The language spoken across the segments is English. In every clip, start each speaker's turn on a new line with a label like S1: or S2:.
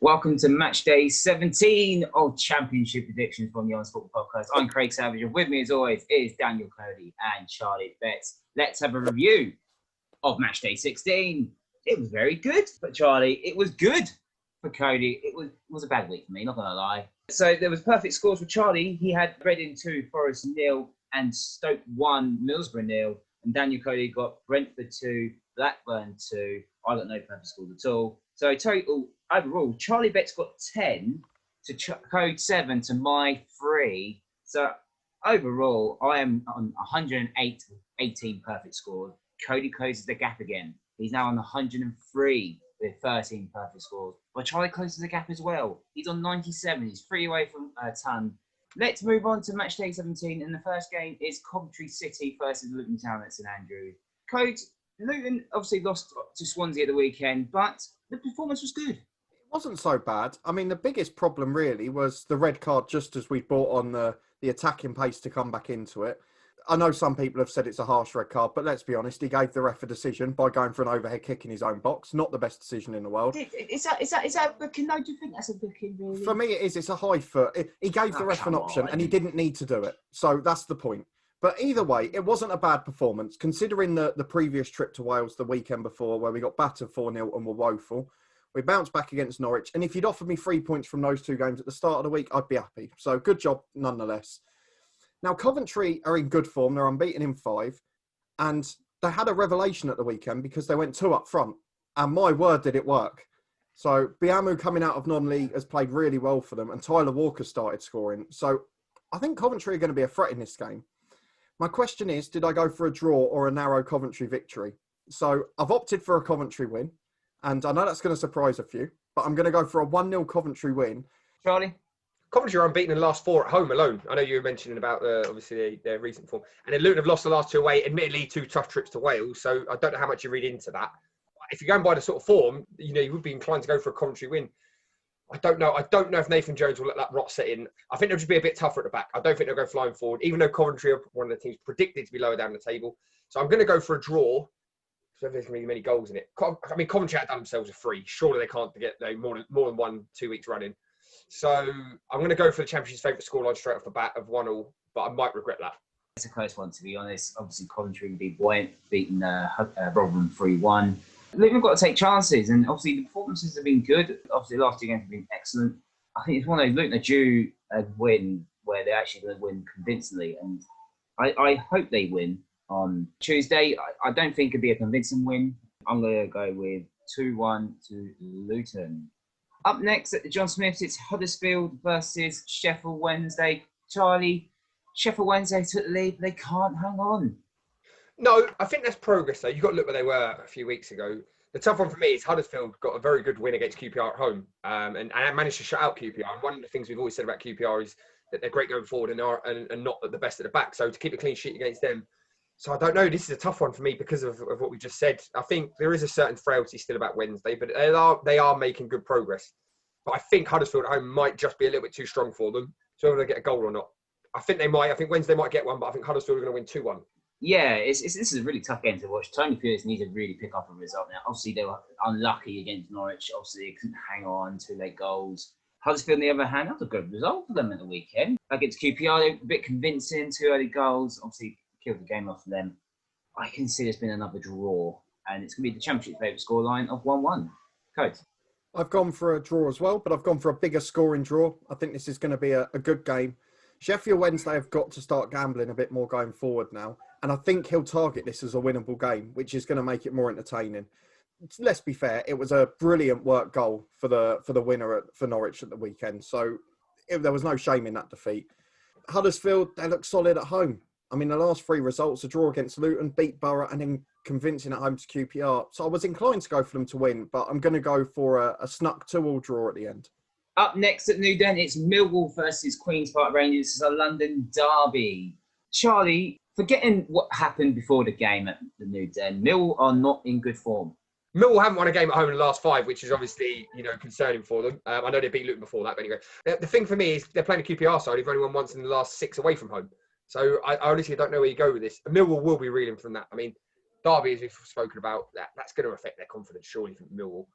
S1: Welcome to Matchday 17 of Championship Predictions from the Honest Football Podcast. I'm Craig Savage, and with me as always is Daniel Cody and Charlie Betts. Let's have a review of Matchday 16. It was very good for Charlie. It was good for Cody. It was a bad week for me, not going to lie. So there was perfect scores for Charlie. He had Reading 2, Forest 0, and Stoke 1, Middlesbrough 0. And Daniel Cody got Brentford 2, Blackburn 2. I got no perfect scores at all. So overall, Charlie Betts got 10 to Code 7 to my 3. So overall, I am on 108 18 perfect scores. Cody closes the gap again. He's now on 103 with 13 perfect scores. But Charlie closes the gap as well. He's on 97. He's 3 away from a ton. Let's move on to Matchday 17. And the first game is Coventry City versus Luton Town at St Andrews. Code, Luton obviously lost to Swansea at the weekend, but the performance was good.
S2: It wasn't so bad. I mean, the biggest problem really was the red card just as we brought on the attacking pace to come back into it. I know some people have said it's a harsh red card, but let's be honest, he gave the ref a decision by going for an overhead kick in his own box. Not the best decision in the world.
S1: Is that a booking? No, do you think that's a booking, really?
S2: For me, it is. It's a high foot. He gave the ref an option and he didn't need to do it. So that's the point. But either way, it wasn't a bad performance, considering the previous trip to Wales the weekend before where we got battered 4-0 and were woeful. We bounced back against Norwich. And if you'd offered me 3 points from those two games at the start of the week, I'd be happy. So good job nonetheless. Now, Coventry are in good form. They're unbeaten in 5. And they had a revelation at the weekend because they went 2 up front. And my word, did it work. So Biamu coming out of non-league has played really well for them. And Tyler Walker started scoring. So I think Coventry are going to be a threat in this game. My question is, did I go for a draw or a narrow Coventry victory? So I've opted for a Coventry win. And I know that's going to surprise a few, but I'm going to go for a 1-0 Coventry win.
S1: Charlie?
S3: Coventry are unbeaten in the last 4 at home alone. I know you were mentioning about, obviously, their recent form. And then Luton have lost the last 2 away, admittedly 2 tough trips to Wales. So I don't know how much you read into that. If you're going by the sort of form, you would be inclined to go for a Coventry win. I don't know if Nathan Jones will let that rot set in. I think they'll just be a bit tougher at the back. I don't think they'll go flying forward, even though Coventry are one of the teams predicted to be lower down the table. So I'm going to go for a draw. So there's going to be many goals in it. I mean, Coventry had done themselves a free. Surely they can't get more than 1-2 weeks running. So I'm going to go for the Championship's favourite scoreline straight off the bat of 1-1, but I might regret that.
S1: It's a close one, to be honest. Obviously, Coventry would be buoyant, beating Rotherham 3-1. Luton have got to take chances, and obviously the performances have been good. Obviously, the last 2 games have been excellent. I think it's one of those Luton are due a win where they're actually going to win convincingly, and I hope they win on Tuesday. I don't think it'd be a convincing win. I'm going to go with 2-1 to Luton. Up next at the John Smiths, it's Huddersfield versus Sheffield Wednesday. Charlie, Sheffield Wednesday took the lead, but they can't hang on.
S3: No, I think that's progress, though. You've got to look where they were a few weeks ago. The tough one for me is Huddersfield got a very good win against QPR at home and managed to shut out QPR. And one of the things we've always said about QPR is that they're great going forward and not at the best at the back. So to keep a clean sheet against them. So I don't know. This is a tough one for me because of what we just said. I think there is a certain frailty still about Wednesday, but they are making good progress. But I think Huddersfield at home might just be a little bit too strong for them. So whether they get a goal or not. I think they might. I think Wednesday might get one, but I think Huddersfield are going to win 2-1.
S1: Yeah, this is a really tough game to watch. Tony Pulis needs to really pick up a result now. Obviously, they were unlucky against Norwich. Obviously, they couldn't hang on, 2 late goals. Huddersfield, on the other hand, that was a good result for them at the weekend. Against QPR, they were a bit convincing, 2 early goals. Obviously, killed the game off for them. I can see there's been another draw, and it's going to be the Championship's favourite scoreline of 1-1. Code.
S2: I've gone for a draw as well, but I've gone for a bigger scoring draw. I think this is going to be a good game. Sheffield Wednesday have got to start gambling a bit more going forward now. And I think he'll target this as a winnable game, which is going to make it more entertaining. Let's be fair, it was a brilliant work goal for the winner for Norwich at the weekend. So there was no shame in that defeat. Huddersfield, they look solid at home. I mean, the last 3 results, a draw against Luton, beat Borough, and then convincing at home to QPR. So I was inclined to go for them to win, but I'm going to go for a snuck 2-2 draw at the end.
S1: Up next at New Den, it's Millwall versus Queen's Park Rangers. It's a London derby. Charlie, forgetting what happened before the game at the New Den, Millwall are not in good form.
S3: Millwall haven't won a game at home in the last 5, which is obviously, concerning for them. I know they beat Luton before that, but anyway. The thing for me is they're playing a QPR side who've only won once in the last 6 away from home. So I honestly don't know where you go with this. Millwall will be reeling from that. I mean, Derby, as we've spoken about, that's going to affect their confidence, surely, from Millwall.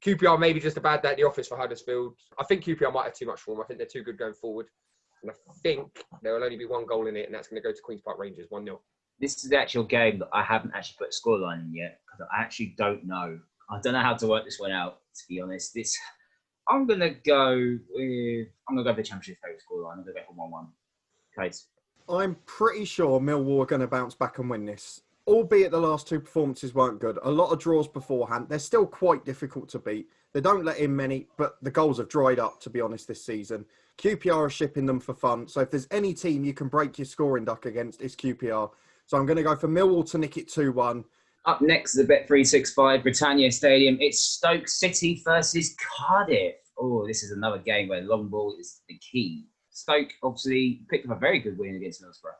S3: QPR maybe just a bad day at the office for Huddersfield. I think QPR might have too much form. I think they're too good going forward. And I think there will only be one goal in it, and that's going to go to Queen's Park Rangers, 1-0.
S1: This is the actual game that I haven't actually put a scoreline in yet because I actually don't know. I don't know how to work this one out, to be honest. I'm gonna go for the Championship favourite scoreline. I'm gonna go for 1-1. Okay.
S2: I'm pretty sure Millwall are going to bounce back and win this. Albeit the last two performances weren't good. A lot of draws beforehand. They're still quite difficult to beat. They don't let in many, but the goals have dried up, to be honest, this season. QPR are shipping them for fun. So if there's any team you can break your scoring duck against, it's QPR. So I'm going to go for Millwall to nick it 2-1.
S1: Up next, the Bet365 Britannia Stadium. It's Stoke City versus Cardiff. Oh, this is another game where long ball is the key. Stoke obviously picked up a very good win against Middlesbrough.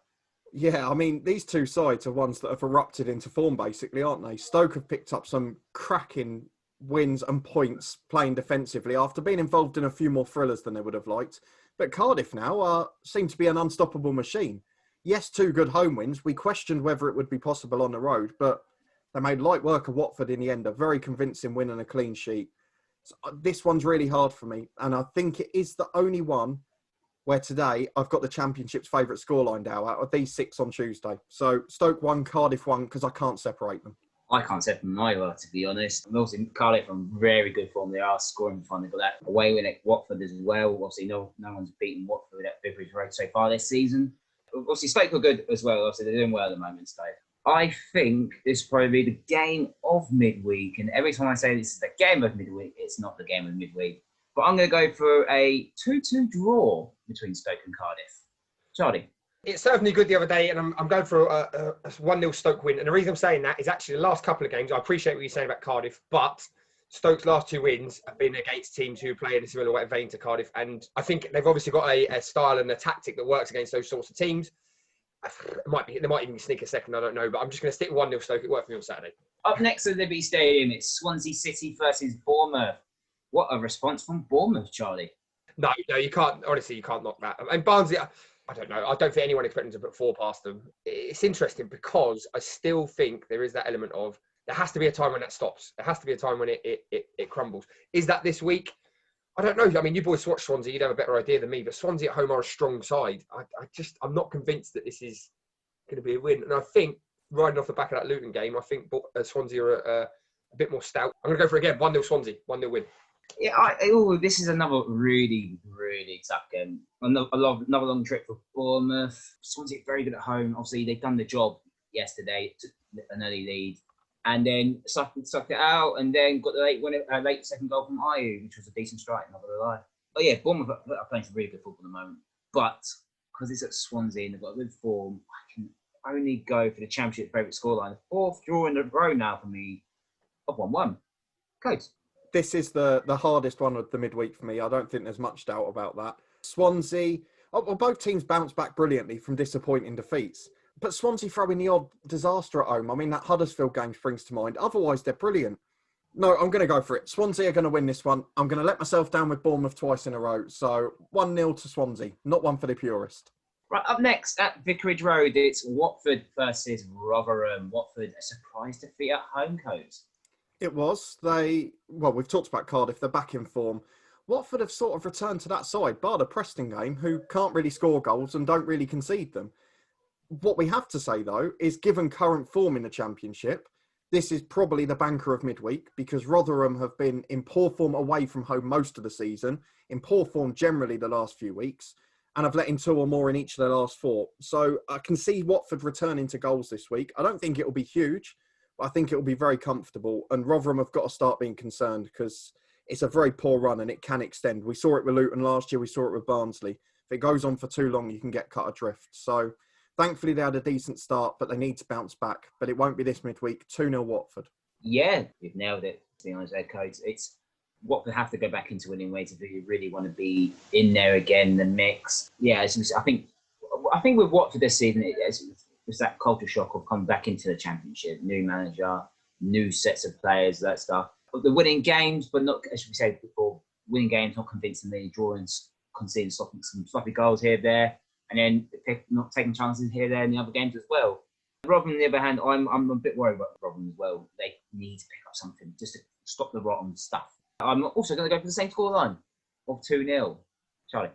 S2: Yeah, I mean, these two sides are ones that have erupted into form, basically, aren't they? Stoke have picked up some cracking wins and points playing defensively after being involved in a few more thrillers than they would have liked. But Cardiff now seem to be an unstoppable machine. Yes, 2 good home wins. We questioned whether it would be possible on the road, but they made light work of Watford in the end. A very convincing win and a clean sheet. So this one's really hard for me, and I think it is the only one where today I've got the Championship's favourite scoreline down out of these 6 on Tuesday. So Stoke 1, Cardiff 1, because I can't separate them.
S1: I can't separate them either, to be honest. And also, Cardiff are in very good form. They are scoring fun. They've got that away win at Watford as well. Obviously, no one's beaten Watford at Vicarage Road so far this season. Obviously, Stoke are good as well. Obviously, they're doing well at the moment, Stoke. I think this will probably be the game of midweek. And every time I say this is the game of midweek, it's not the game of midweek. But I'm going to go for a 2-2 draw between Stoke and Cardiff. Charlie?
S3: It served me good the other day, and I'm going for a 1-0 Stoke win. And the reason I'm saying that is actually the last couple of games, I appreciate what you're saying about Cardiff, but Stoke's last 2 wins have been against teams who play in a similar vein to Cardiff. And I think they've obviously got a style and a tactic that works against those sorts of teams. There might even sneak a second, I don't know. But I'm just going to stick with 1-0 Stoke. It worked for me on Saturday.
S1: Up next at Liberty Stadium, it's Swansea City versus Bournemouth. What a response from Bournemouth, Charlie.
S3: No, you can't. Honestly, you can't knock that. And Barnsley, I don't know. I don't think anyone expected to put 4 past them. It's interesting because I still think there is that element of there has to be a time when that stops. There has to be a time when it crumbles. Is that this week? I don't know. I mean, you boys watch Swansea. You'd have a better idea than me. But Swansea at home are a strong side. I'm not convinced that this is going to be a win. And I think riding off the back of that Luton game, I think Swansea are a bit more stout. I'm going to go for again 1-0 Swansea, 1-0 win.
S1: Yeah, this is another really, really tough game. Another long trip for Bournemouth. Swansea very good at home. Obviously, they've done the job yesterday, took an early lead, and then sucked it out, and then got the late second goal from Ayew, which was a decent strike, not gonna lie. But yeah, Bournemouth are playing some really good football at the moment. But because it's at Swansea and they've got a good form, I can only go for the Championship favourite scoreline. 4th draw in a row now for me of 1-1. Coach.
S2: This is the hardest one of the midweek for me. I don't think there's much doubt about that. Swansea, both teams bounced back brilliantly from disappointing defeats. But Swansea throwing the odd disaster at home. I mean, that Huddersfield game springs to mind. Otherwise, they're brilliant. No, I'm going to go for it. Swansea are going to win this one. I'm going to let myself down with Bournemouth twice in a row. So 1-0 to Swansea. Not one for the purist.
S1: Right, up next at Vicarage Road, it's Watford versus Rotherham. Watford, a surprise defeat at home, Coach.
S2: It was. We've talked about Cardiff. They're back in form. Watford have sort of returned to that side, bar the Preston game, who can't really score goals and don't really concede them. What we have to say, though, is given current form in the Championship, this is probably the banker of midweek because Rotherham have been in poor form away from home most of the season, in poor form generally the last few weeks, and have let in 2 or more in each of their last 4. So I can see Watford returning to goals this week. I don't think it will be huge, but I think it will be very comfortable. And Rotherham have got to start being concerned because it's a very poor run and it can extend. We saw it with Luton last year. We saw it with Barnsley. If it goes on for too long, you can get cut adrift. So thankfully, they had a decent start, but they need to bounce back. But it won't be this midweek. 2-0 Watford.
S1: Yeah, you've nailed it. To be honest, Coach. It's Watford have to go back into winning ways if you really want to be in there again, the mix. Yeah, I think with Watford this season, it's that culture shock of coming back into the Championship, new manager, new sets of players, that stuff. But the winning games, but not, as we said before, winning games, not convincingly, drawing, conceding some sloppy goals here, there, and then not taking chances here, there in the other games as well. Rotherham, on the other hand, I'm a bit worried about Rotherham as well. They need to pick up something just to stop the rotten stuff I'm also going to go for the same scoreline of 2-0. Charlie?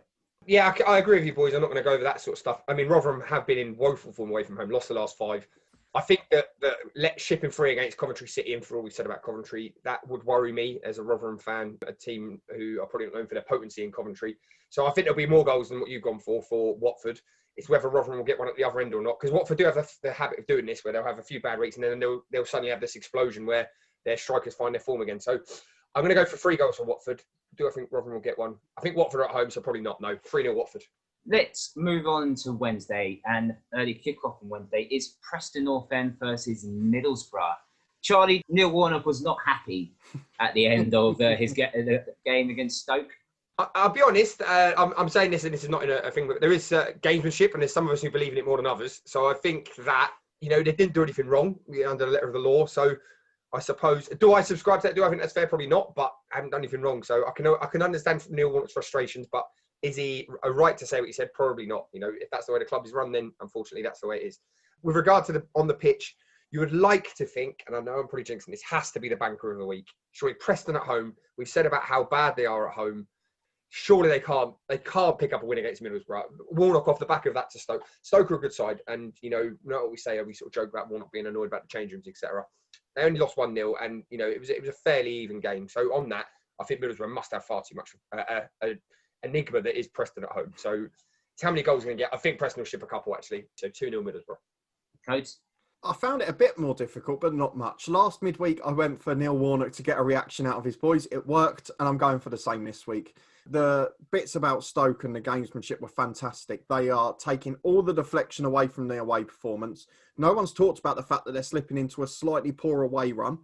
S3: Yeah, I agree with you, boys. I'm not going to go over that sort of stuff. I mean, Rotherham have been in woeful form away from home, lost the last 5. I think that shipping free against Coventry City, and for all we said about Coventry, that would worry me as a Rotherham fan, a team who are probably not known for their potency in Coventry. So I think there'll be more goals than what you've gone for Watford. It's whether Rotherham will get one at the other end or not. Because Watford do have the habit of doing this, where they'll have a few bad weeks and then they'll suddenly have this explosion where their strikers find their form again. So I'm going to go for 3 goals for Watford. Do I think Rotherham will get one? I think Watford are at home, so probably not. No, 3-0 Watford.
S1: Let's move on to Wednesday, and early kickoff on Wednesday is Preston North End versus Middlesbrough. Charlie, Neil Warnock was not happy at the end of his game against Stoke.
S3: I'll be honest, I'm saying this, and this is not in a thing, but there is gamesmanship, and there's some of us who believe in it more than others. So I think that, they didn't do anything wrong under the letter of the law. So I suppose, do I subscribe to that? Do I think that's fair? Probably not, but I haven't done anything wrong. So I can understand Neil Warnock's frustrations, but is he a right to say what he said? Probably not. If that's the way the club is run, then unfortunately that's the way it is. With regard to on the pitch, you would like to think, and I know I'm pretty jinxing this, has to be the banker of the week. Surely Preston at home. We've said about how bad they are at home. Surely they can't pick up a win against Middlesbrough. Warnock off the back of that to Stoke. Stoke are a good side, and know what we say. We sort of joke about Warnock being annoyed about the change rooms, etc. They only lost 1-0, and it was a fairly even game. So on that, I think Middlesbrough must have far too much enigma that is Preston at home. So how many goals are going to get? I think Preston will ship a couple actually. So 2-0 Middlesbrough.
S1: Codes?
S2: I found it a bit more difficult, but not much. Last midweek, I went for Neil Warnock to get a reaction out of his boys. It worked, and I'm going for the same this week. The bits about Stoke and the gamesmanship were fantastic. They are taking all the deflection away from their away performance. No one's talked about the fact that they're slipping into a slightly poor away run,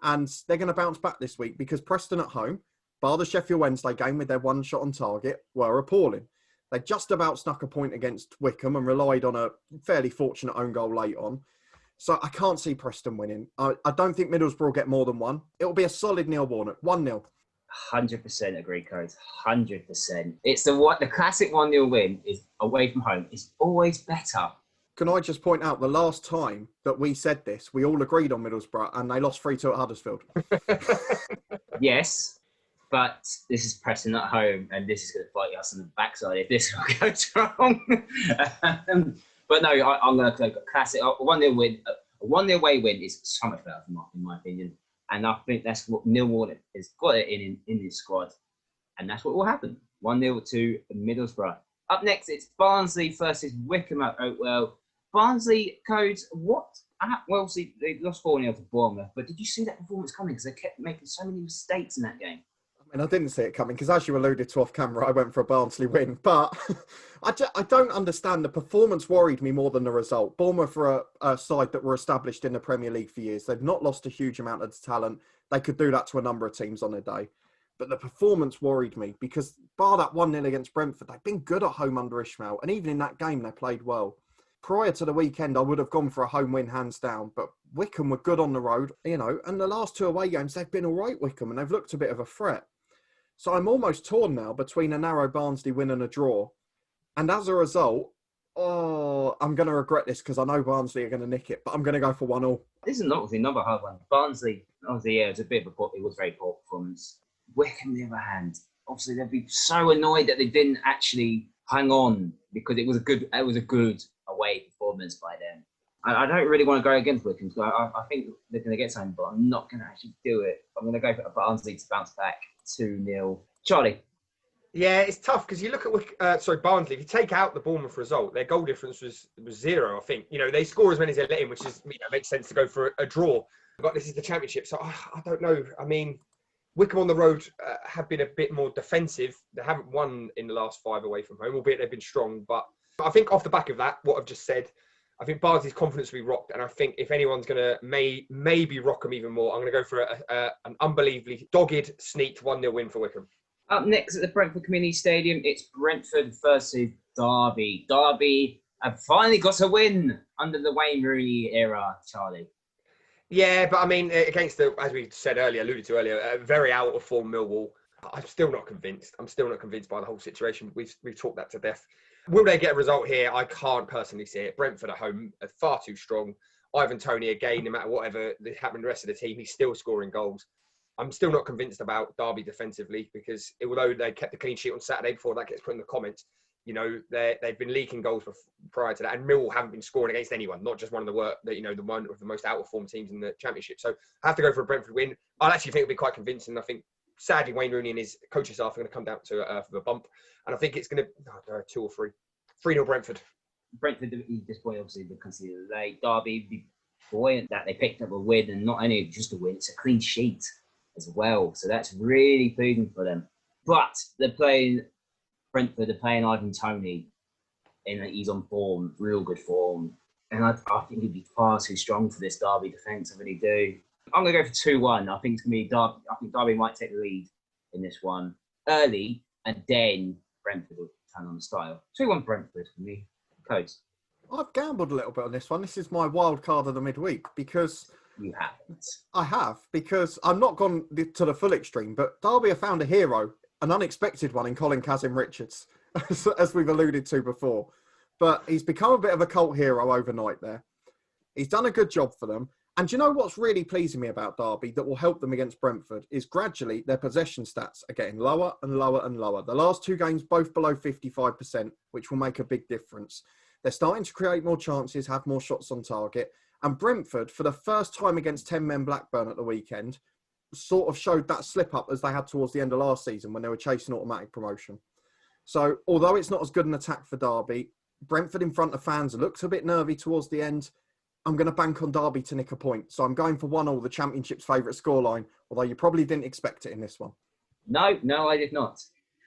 S2: and they're going to bounce back this week because Preston at home, bar the Sheffield Wednesday game with their 1 shot on target, were appalling. They just about snuck a point against Wycombe and relied on a fairly fortunate own goal late on. So I can't see Preston winning. I don't think Middlesbrough will get more than 1. It'll be a solid Neil Warnock, 1-0.
S1: 100% agree, Codes. 100%. It's the classic 1-0 win is away from home. It's always better.
S2: Can I just point out the last time that we said this, we all agreed on Middlesbrough and they lost 3-2 at Huddersfield. Yes.
S1: But this is Preston at home, and this is going to bite us on the backside if this goes wrong. But no, I'm going to go classic. A 1-0 win, a 1-0 away win is so much better, in my opinion. And I think that's what Neil Warnock has got it in his squad. And that's what will happen. 1-0 to Middlesbrough. Up next, it's Barnsley versus Wycombe at Oakwell. Barnsley, Codes, what? Well, see, they lost 4-0 to Bournemouth, but did you see that performance coming? Because they kept making so many mistakes in that game.
S2: And I didn't see it coming because, as you alluded to off camera, I went for a Barnsley win. But I don't understand. The performance worried me more than the result. Bournemouth are a side that were established in the Premier League for years. They've not lost a huge amount of talent. They could do that to a number of teams on their day. But the performance worried me because, bar that 1-0 against Brentford, they've been good at home under Ishmael. And even in that game, they played well. Prior to the weekend, I would have gone for a home win, hands down. But Wycombe were good on the road, and the last 2 away games, they've been all right, Wycombe, and they've looked a bit of a threat. So I'm almost torn now between a narrow Barnsley win and a draw. And as a result, I'm going to regret this because I know Barnsley are going to nick it, but I'm going to go for 1-1.
S1: This is obviously another hard one. Barnsley, obviously, yeah, it was a very poor performance. Wycombe, on the other hand, obviously they'd be so annoyed that they didn't actually hang on because it was a good away performance by them. I don't really want to go against Wycombe because I think they're going to get something, but I'm not going to actually do it. I'm going to go for Barnsley to bounce back 2-0. Charlie?
S3: Yeah, it's tough because you look at Barnsley. If you take out the Bournemouth result, their goal difference was 0. I think they score as many as they let in, which is makes sense to go for a draw. But this is the Championship, so I don't know. I mean, Wycombe on the road have been a bit more defensive. They haven't won in the last 5 away from home, albeit they've been strong. But I think off the back of that, what I've just said, I think Barnsley's confidence will be rocked, and I think if anyone's going to maybe rock them even more, I'm going to go for an unbelievably dogged, sneaked 1-0 win for Wycombe.
S1: Up next at the Brentford Community Stadium, it's Brentford versus Derby. Derby have finally got a win under the Wayne Rooney era, Charlie.
S3: Yeah, but I mean, against as we said earlier, alluded to earlier, a very out of form Millwall. I'm still not convinced. I'm still not convinced by the whole situation. We've talked that to death. Will they get a result here? I can't personally see it. Brentford at home are far too strong. Ivan Toney, again, no matter whatever happened to the rest of the team, he's still scoring goals. I'm still not convinced about Derby defensively because although they kept the clean sheet on Saturday before that gets put in the comments, you know, they've been leaking goals prior to that, and Millwall haven't been scoring against anyone, not just one of the one of the most out of form teams in the Championship. So I have to go for a Brentford win. I actually think it'll be quite convincing. I think sadly Wayne Rooney and his coaching staff are going to come down to a bump, and I think it's going to 2 or 3, 3-0 Brentford.
S1: Brentford disappointed obviously because of the late. Derby be buoyant that they picked up a win, and not only just a win, it's a clean sheet as well. So that's really pleasing for them. But they're playing Brentford, they're playing Ivan Toney, and he's on form, real good form. And I think he'd be far too strong for this Derby defence. I really do. I'm going to go for 2-1. I think it's going to be Derby. I think Derby might take the lead in this one early, and then Brentford will turn on the style. 2-1 Brentford for me. Codes.
S2: I've gambled a little bit on this one. This is my wild card of the midweek because...
S1: You haven't.
S2: I have, because I'm not gone to the full extreme, but Derby have found a hero, an unexpected one in Colin Kazim-Richards, as we've alluded to before. But he's become a bit of a cult hero overnight there. He's done a good job for them. And do you know what's really pleasing me about Derby that will help them against Brentford is gradually their possession stats are getting lower and lower and lower. The last 2 games, both below 55%, which will make a big difference. They're starting to create more chances, have more shots on target. And Brentford, for the first time against 10-men Blackburn at the weekend, sort of showed that slip-up as they had towards the end of last season when they were chasing automatic promotion. So, although it's not as good an attack for Derby, Brentford in front of fans looked a bit nervy towards the end. I'm going to bank on Derby to nick a point. So I'm going for 1-1, the Championship's favourite scoreline, although you probably didn't expect it in this one.
S1: No, I did not.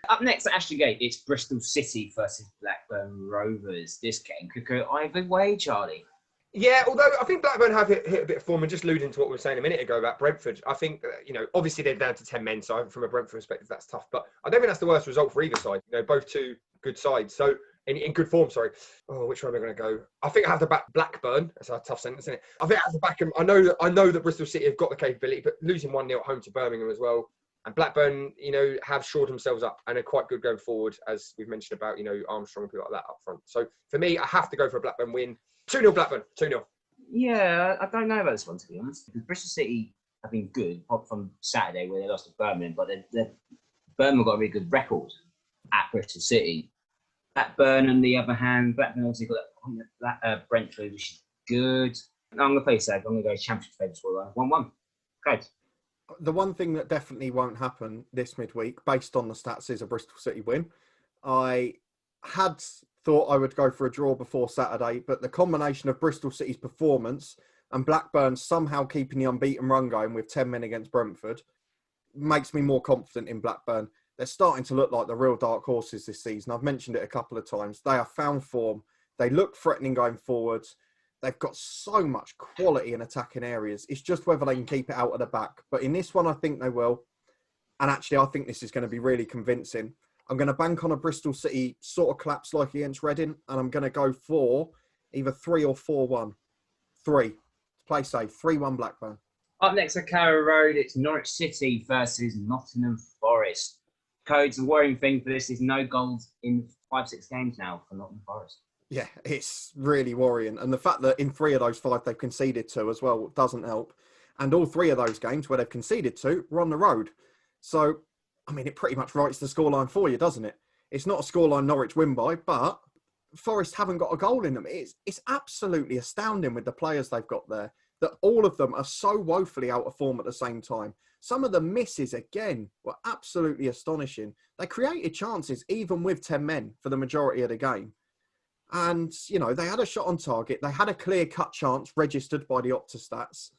S1: Up next at Ashley Gate, it's Bristol City versus Blackburn Rovers. This game could go either way, Charlie.
S3: Yeah, although I think Blackburn have hit a bit of form, and just alluding to what we were saying a minute ago about Brentford, I think, obviously they're down to 10 men, so from a Brentford perspective, that's tough. But I don't think that's the worst result for either side. Both 2 good sides. So, in good form, sorry. Oh, which way am I going to go? I think I have to back Blackburn. That's a tough sentence, isn't it? I think I have to back them. I know that Bristol City have got the capability, but losing 1-0 at home to Birmingham as well. And Blackburn, have shored themselves up and are quite good going forward, as we've mentioned about, Armstrong and people like that up front. So, for me, I have to go for a Blackburn win. 2-0 Blackburn, 2-0.
S1: Yeah, I don't know about this one, to be honest. Because Bristol City have been good, apart from Saturday where they lost to Birmingham, but Birmingham got a really good record at Bristol City. Blackburn, on the other hand, Blackburn obviously got that Brentford, which is good. I'm going to play safe. I'm going to go Championship favourite scoreline. 1-1. Okay.
S2: The one thing that definitely won't happen this midweek, based on the stats, is a Bristol City win. I had thought I would go for a draw before Saturday, but the combination of Bristol City's performance and Blackburn somehow keeping the unbeaten run going with 10 men against Brentford makes me more confident in Blackburn. They're starting to look like the real dark horses this season. I've mentioned it a couple of times. They have found form. They look threatening going forwards. They've got so much quality in attacking areas. It's just whether they can keep it out of the back. But in this one, I think they will. And actually, I think this is going to be really convincing. I'm going to bank on a Bristol City sort of collapse like against Reading. And I'm going to go for either 3 or 4-1. 3. Play safe. 3-1 Blackburn.
S1: Up next at Carrow Road, it's Norwich City versus Nottingham Forest. Codes, the worrying thing for this is no goals in 5-6 games now for Nottingham Forest.
S2: Yeah, it's really worrying. And the fact that in 3 of those 5 they've conceded to as well doesn't help. And all 3 of those games where they've conceded to were on the road. So, I mean, it pretty much writes the scoreline for you, doesn't it? It's not a scoreline Norwich win by, but Forest haven't got a goal in them. It's absolutely astounding with the players they've got there, that all of them are so woefully out of form at the same time. Some of the misses, again, were absolutely astonishing. They created chances, even with 10 men, for the majority of the game. And, they had a shot on target. They had a clear-cut chance registered by the Opta stats.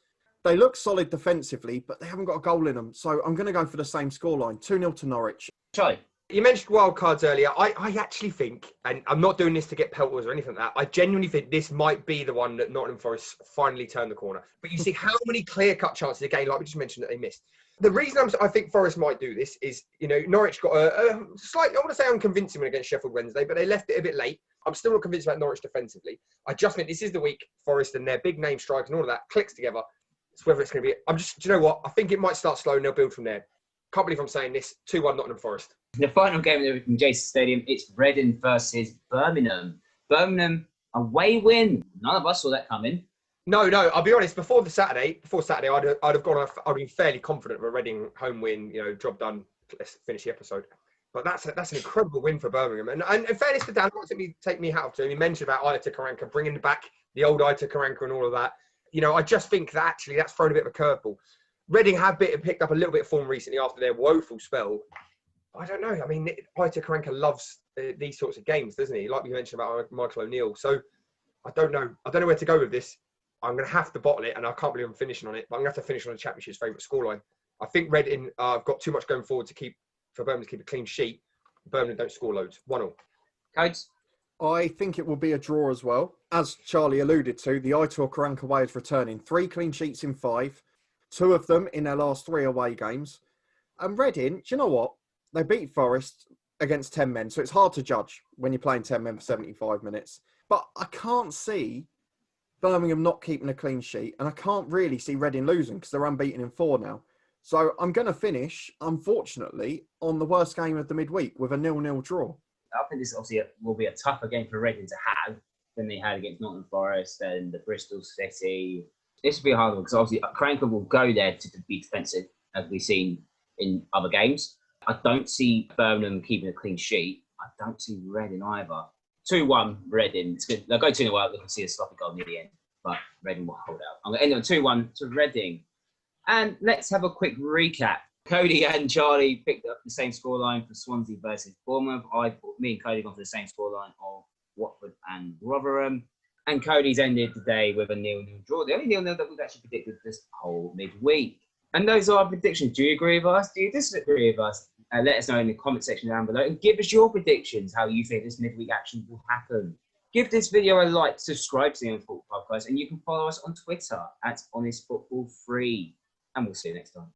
S2: They look solid defensively, but they haven't got a goal in them. So I'm going to go for the same scoreline, 2-0 to Norwich.
S1: Charlie?
S3: You mentioned wild cards earlier. I actually think, and I'm not doing this to get pelters or anything like that, I genuinely think this might be the one that Nottingham Forest finally turned the corner. But you see how many clear-cut chances again, like we just mentioned, that they missed. The reason I think Forest might do this is, Norwich got a slightly, I want to say unconvincing one against Sheffield Wednesday, but they left it a bit late. I'm still not convinced about Norwich defensively. I just think this is the week Forest and their big name strikers and all of that clicks together. It's whether it's going to be, do you know what? I think it might start slow and they'll build from there. Can't believe I'm saying this. 2-1 Nottingham Forest.
S1: The final game in Jason Stadium, it's Reading versus Birmingham. Birmingham, away win. None of us saw that coming.
S3: No, I'll be honest. Before Saturday, I'd have gone. I'd been fairly confident of a Reading home win. You know, job done. Let's finish the episode. But that's an incredible win for Birmingham. And in fairness to Dan, not to take me hat off to him. He mentioned about Aita Karanka, bringing back the old Aita Karanka and all of that. You know, I just think that actually that's thrown a bit of a curveball. Reading have picked up a little bit of form recently after their woeful spell. I don't know. I mean, Aita Karanka loves these sorts of games, doesn't he? Like you mentioned about Michael O'Neill. So I don't know. I don't know where to go with this. I'm going to have to bottle it, and I can't believe I'm finishing on it. But I'm going to have to finish on the Championship's favourite scoreline. I think Reading have got too much going forward for Birmingham to keep a clean sheet. Birmingham don't score loads. 1-1.
S1: Codes?
S2: I think it will be a draw as well. As Charlie alluded to, the Aitor Karanka way is returning. 3 clean sheets in 5. 2 of them in their last 3 away games. And Reading, do you know what? They beat Forest against 10 men, so it's hard to judge when you're playing 10 men for 75 minutes. But I can't see Birmingham not keeping a clean sheet, and I can't really see Reading losing because they're unbeaten in 4 now. So I'm going to finish, unfortunately, on the worst game of the midweek with a 0-0 draw.
S1: I think this obviously will be a tougher game for Reading to have than they had against Nottingham Forest and the Bristol City. This will be a hard one because obviously Karanka will go there to be defensive, as we've seen in other games. I don't see Birmingham keeping a clean sheet. I don't see Reading either. 2-1 Reading. It's good. They'll go 2-0 out. They can see a sloppy goal near the end, but Reading will hold out. I'm going to end on 2-1 to Reading. And let's have a quick recap. Cody and Charlie picked up the same scoreline for Swansea versus Bournemouth. Me and Cody gone for the same scoreline of Watford and Rotherham. And Cody's ended today with a 0-0 draw. The only 0-0 that we've actually predicted this whole midweek. And those are our predictions. Do you agree with us? Do you disagree with us? Let us know in the comment section down below. And give us your predictions, how you think this midweek action will happen. Give this video a like, subscribe to the Honest Football Podcast, and you can follow us on Twitter @HonestFootball3. And we'll see you next time.